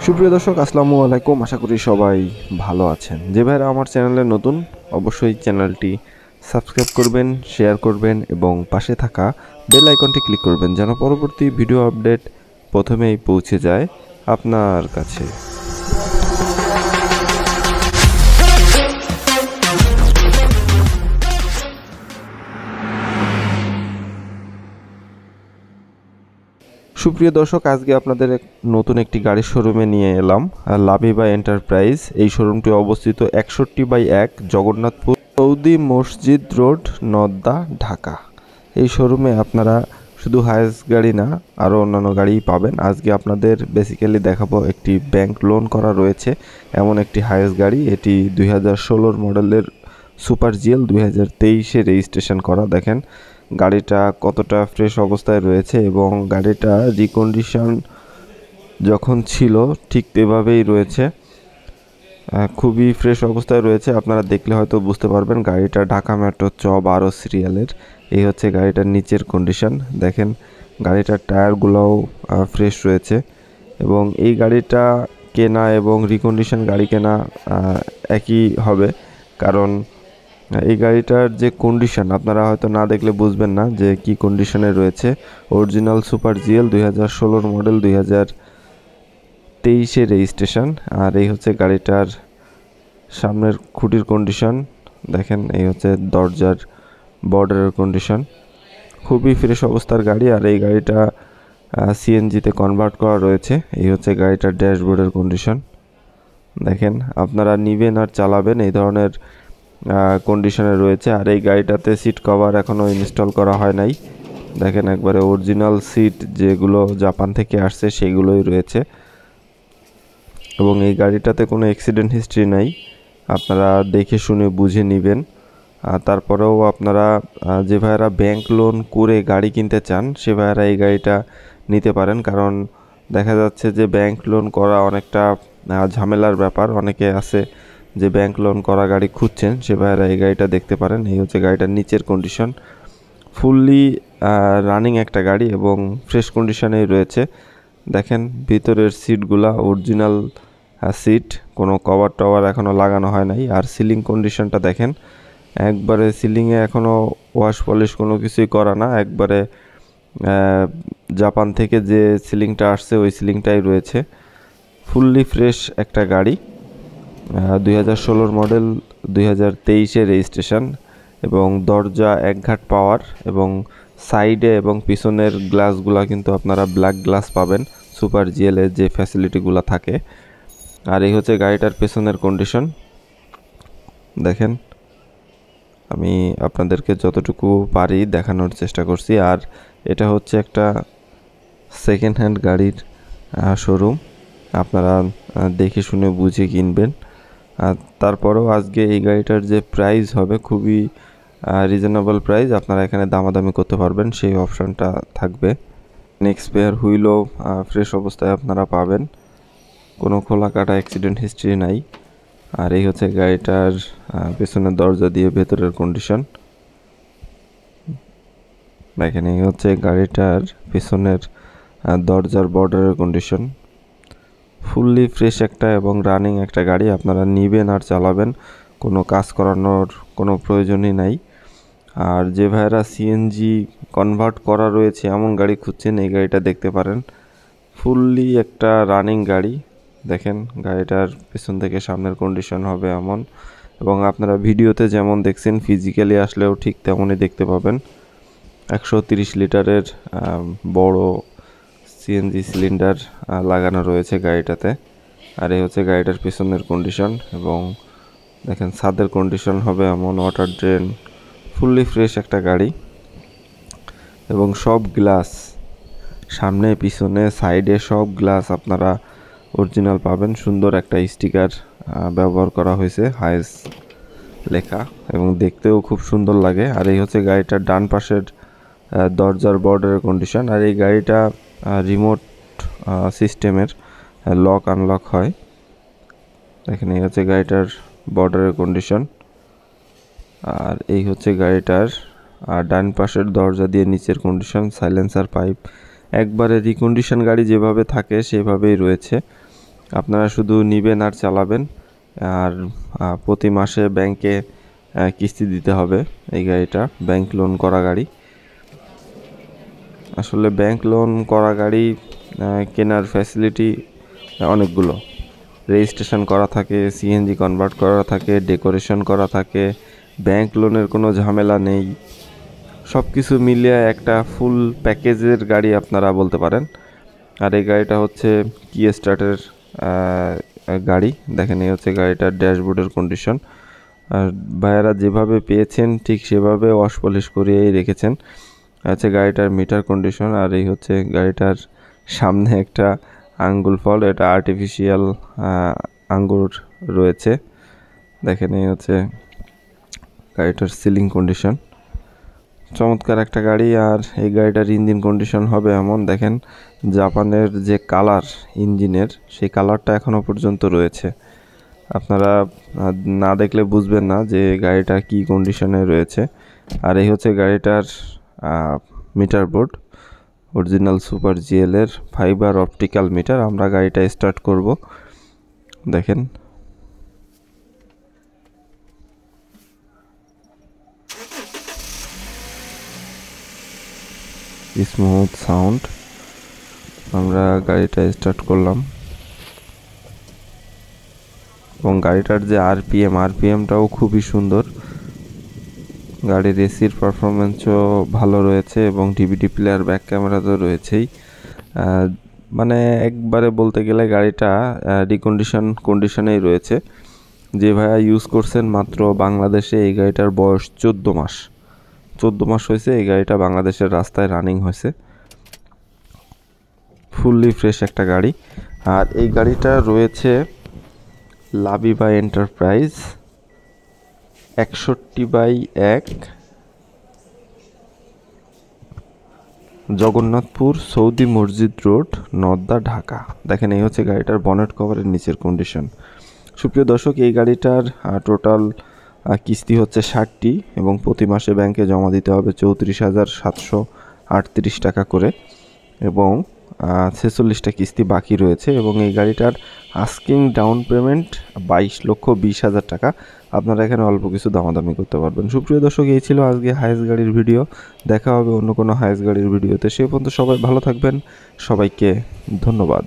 সুপ্রিয় দর্শক, আসসালামু আলাইকুম। আশা করি সবাই ভালো আছেন। যে ভাইরা আমার চ্যানেলে নতুন, অবশ্যই চ্যানেলটি সাবস্ক্রাইব করবেন, শেয়ার করবেন এবং পাশে থাকা বেল আইকনটি ক্লিক করবেন যেন পরবর্তী ভিডিও আপডেট প্রথমেই পৌঁছে যায় আপনার কাছে। সুপ্রিয় দর্শক, আজকে আপনাদের নতুন একটি গাড়ির শোরুমে নিয়ে এলাম, লাবিবা এন্টারপ্রাইজ। এই শোরুমটি অবস্থিত 61/1 জগন্নাথপুর সৌদি মসজিদ রোড, নদ্দা, ঢাকা। এই শোরুমে আপনারা শুধু হায়েস গাড়ি না, আরও অন্যান্য গাড়িই পাবেন। আজকে আপনাদের বেসিক্যালি দেখাবো একটি ব্যাংক লোন করা রয়েছে এমন একটি হায়েস গাড়ি। এটি 2016 মডেলের সুপার জিএল, 2023-এ রেজিস্ট্রেশন করা। দেখেন গাড়িটা কতটা ফ্রেশ অবস্থায় রয়েছে এবং গাড়িটা রিকন্ডিশন যখন ছিল ঠিক এভাবেই রয়েছে, খুবই ফ্রেশ অবস্থায় রয়েছে। আপনারা দেখলে হয়তো বুঝতে পারবেন গাড়িটা ঢাকা মেট্রো চ 12 সিরিয়ালের। এই হচ্ছে গাড়িটার নিচের কন্ডিশন। দেখেন গাড়িটার টায়ারগুলোও ফ্রেশ রয়েছে এবং এই গাড়িটা কেনা এবং রিকন্ডিশন গাড়ি কেনা একই হবে, কারণ এই গাড়িটার যে কন্ডিশন আপনারা হয়তো না দেখলে বুঝবেন না যে কি কন্ডিশনে রয়েছে। অরিজিনাল সুপার জিএল, 2016 মডেল, 2023-এ রেজিস্ট্রেশন। আর এই হচ্ছে গাড়িটার সামনের খুঁটির কন্ডিশন। দেখেন এই হচ্ছে দরজার বর্ডারের কন্ডিশন, খুবই ফ্রেশ অবস্থার গাড়ি। আর এই গাড়িটা সিএনজিতে কনভার্ট করা রয়েছে। এই হচ্ছে গাড়িটার ড্যাশবোর্ডের কন্ডিশন। দেখেন আপনারা নিবেন আর চালাবেন এই ধরনের কন্ডিশনে রয়েছে। আর এই গাড়িটাতে সিট কভার এখনও ইনস্টল করা হয় নাই। দেখেন একবারে অরিজিনাল সিট যেগুলো জাপান থেকে আসছে সেগুলোই রয়েছে এবং এই গাড়িটাতে কোনো অ্যাক্সিডেন্ট হিস্ট্রি নাই। আপনারা দেখে শুনে বুঝে নেবেন। তারপরেও আপনারা যে ভাইয়েরা ব্যাংক লোন করে গাড়ি কিনতে চান সে ভাইয়েরা এই গাড়িটা নিতে পারেন, কারণ দেখা যাচ্ছে যে ব্যাংক লোন করা অনেকটা ঝামেলার ব্যাপার। অনেকে আছে যে ব্যাংক লোন করা গাড়ি খুঁজছেন, সে ভাইয়েরা এই গাড়িটা দেখতে পারেন। এই হচ্ছে গাড়িটার নিচের কন্ডিশন, ফুললি রানিং একটা গাড়ি এবং ফ্রেশ কন্ডিশনেই রয়েছে। দেখেন ভিতরের সিটগুলা অরিজিনাল সিট, কোনো কভার টভার এখনও লাগানো হয় নাই। আর সিলিং কন্ডিশনটা দেখেন, একবারে সিলিংয়ে এখনও ওয়াশ পলিশ কোনো কিছুই করা না, একবারে জাপান থেকে যে সিলিংটা আসছে ওই সিলিংটাই রয়েছে। ফুললি ফ্রেশ একটা গাড়ি, 2016 মডেল, 2023-এ রেজিস্ট্রেশন এবং দরজা একঘাট পাওয়ার এবং সাইডে এবং পিছনের গ্লাসগুলা কিন্তু আপনারা ব্ল্যাক গ্লাস পাবেন সুপার জিএলের যে ফ্যাসিলিটিগুলো থাকে। আর এই হচ্ছে গাড়িটার পেছনের কন্ডিশন। দেখেন আমি আপনাদেরকে যতটুকু পারি দেখানোর চেষ্টা করছি। আর এটা হচ্ছে একটা সেকেন্ড হ্যান্ড গাড়ির শোরুম, আপনারা দেখে শুনে বুঝে কিনবেন। আর তারপরেও আজকে এই গাড়িটার যে প্রাইস হবে খুবই রিজনেবল প্রাইস, আপনারা এখানে দামাদামি করতে পারবেন, সেই অপশানটা থাকবে। নেক্সট পেয়ার হুইলও ফ্রেশ অবস্থায় আপনারা পাবেন, কোনো খোলা কাটা অ্যাক্সিডেন্ট হিস্ট্রি নাই। আর এই হচ্ছে গাড়িটার পেছনের দরজা দিয়ে ভেতরের কন্ডিশন। দেখেন এই হচ্ছে গাড়িটার পেছনের দরজার বর্ডারের কন্ডিশন। ফুললি ফ্রেশ একটা এবং রানিং একটা গাড়ি, আপনারা নিবেন আর চালাবেন, কোনো কাজ করানোর কোনো প্রয়োজনই নাই। আর যে ভাইয়েরা সিএনজি কনভার্ট করা রয়েছে এমন গাড়ি খুঁজছেন এই গাড়িটা দেখতে পারেন, ফুললি একটা রানিং গাড়ি। দেখেন গাড়িটার পেছন থেকে সামনের কন্ডিশন হবে এমন, এবং আপনারা ভিডিওতে যেমন দেখছেন ফিজিক্যালি আসলেও ঠিক তেমনই দেখতে পাবেন। 130 লিটারের বড় সিএনজি সিলিন্ডার লাগানো রয়েছে গাড়িটাতে। আর এই হচ্ছে গাড়িটার পেছনের কন্ডিশন এবং দেখেন ছাদের কন্ডিশন হবে এমন, ওয়াটার ড্রেন, ফুললি ফ্রেশ একটা গাড়ি এবং সব গ্লাস সামনে পিছনে সাইডে সব গ্লাস আপনারা অরিজিনাল পাবেন। সুন্দর একটা স্টিকার ব্যবহার করা হয়েছে, হায়েস লেখা, এবং দেখতেও খুব সুন্দর লাগে। আর এই হচ্ছে গাড়িটার ডান পাশের দরজার বর্ডারের কন্ডিশন। আর এই গাড়িটা রিমোট সিস্টেমের লক আনলক হয়। দেখেন এই হচ্ছে গাড়িটার বর্ডারের কন্ডিশন। আর এই হচ্ছে গাড়িটার ডান পাশের দরজা দিয়ে নিচের কন্ডিশন, সাইলেন্সার পাইপ একবারে রিকন্ডিশন গাড়ি যেভাবে থাকে সেভাবেই রয়েছে। আপনারা শুধু নিবেন আর চালাবেন, আর প্রতি মাসে ব্যাংকে কিস্তি দিতে হবে। এই গাড়িটা ব্যাংক লোন করা গাড়ি। আসলে ব্যাংক লোন করা গাড়ি কেনার ফ্যাসিলিটি অনেকগুলো। রেজিস্ট্রেশন করা থাকে, সিএনজি কনভার্ট করা থাকে, ডেকোরেশন করা থাকে, ব্যাংক লোনের কোনো ঝামেলা নেই। সব কিছু মিলিয়ে একটা ফুল প্যাকেজের গাড়ি আপনারা বলতে পারেন। আর এই গাড়িটা হচ্ছে কিয়া স্টার্টের গাড়ি। দেখেন এই হচ্ছে গাড়িটার ড্যাশবোর্ডের কন্ডিশন। আর ভাইয়ারা যেভাবে পেয়েছেন ঠিক সেভাবে ওয়াশ পলিশ করিয়েই রেখেছেন। আছে গাড়িটার মিটার কন্ডিশন। আর এই হচ্ছে গাড়িটার সামনে একটা আঙ্গুল ফল, এটা আর্টিফিশিয়াল আঙ্গুর রয়েছে। দেখেন এই হচ্ছে গাড়িটার সিলিং কন্ডিশন। চমৎকার একটা গাড়ি। আর এই গাড়িটার ইঞ্জিন কন্ডিশন হবে এমন, দেখেন জাপানের যে কালার ইঞ্জিনের, সেই কালারটা এখনও পর্যন্ত রয়েছে। আপনারা না দেখলে বুঝবেন না যে গাড়িটা কি কন্ডিশনে রয়েছে। আর এই হচ্ছে গাড়িটার মিটার বোর্ড, অরিজিনাল সুপার জিএলের ফাইবার অপটিক্যাল মিটার। আমরা গাড়িটা স্টার্ট করব, দেখেন। Smooth sound. আমরা গাড়িটা স্টার্ট করলাম এবং গাড়িটার যে আরপিএমটাও খুবই সুন্দর। গাড়ির এসির পারফরমেন্সও ভালো রয়েছে এবং ডিভিডি প্লেয়ার, ব্যাক ক্যামেরা তো রয়েছেই। মানে একবারে বলতে গেলে গাড়িটা কন্ডিশনেই রয়েছে। যে ভাইয়া ইউজ করছেন মাত্র বাংলাদেশে, এই গাড়িটার বয়স 14 মাস হয়েছে এই গাড়িটা বাংলাদেশের রাস্তায় রানিং হয়েছে। ফুললি ফ্রেশ একটা গাড়ি। আর এই গাড়িটা রয়েছে লাবিবা এন্টারপ্রাইজ 61/1 জগন্নাথপুর সৌদি মসজিদ রোড, নওদা, ঢাকা। দেখেন এই হচ্ছে গাড়িটার বনেট কভারের নিচের কন্ডিশন। সুপ্রিয় দর্শক, এই গাড়িটার টোটাল কিস্তি হচ্ছে 60টি এবং প্রতি মাসে ব্যাংকে জমা দিতে হবে 34,738 টাকা করে এবং 46টা কিস্তি বাকি রয়েছে। এবং এই গাড়িটার আস্কিং ডাউন পেমেন্ট 22,20,000 টাকা। আপনারা এখানে অল্প কিছু দামাদামি করতে পারবেন। সুপ্রিয় দর্শক, এই ছিল আজকে হায়েস্ট গাড়ির ভিডিও। দেখা হবে অন্য কোনো হায়েস্ট গাড়ির ভিডিওতে। সে পর্যন্ত সবাই ভালো থাকবেন। সবাইকে ধন্যবাদ।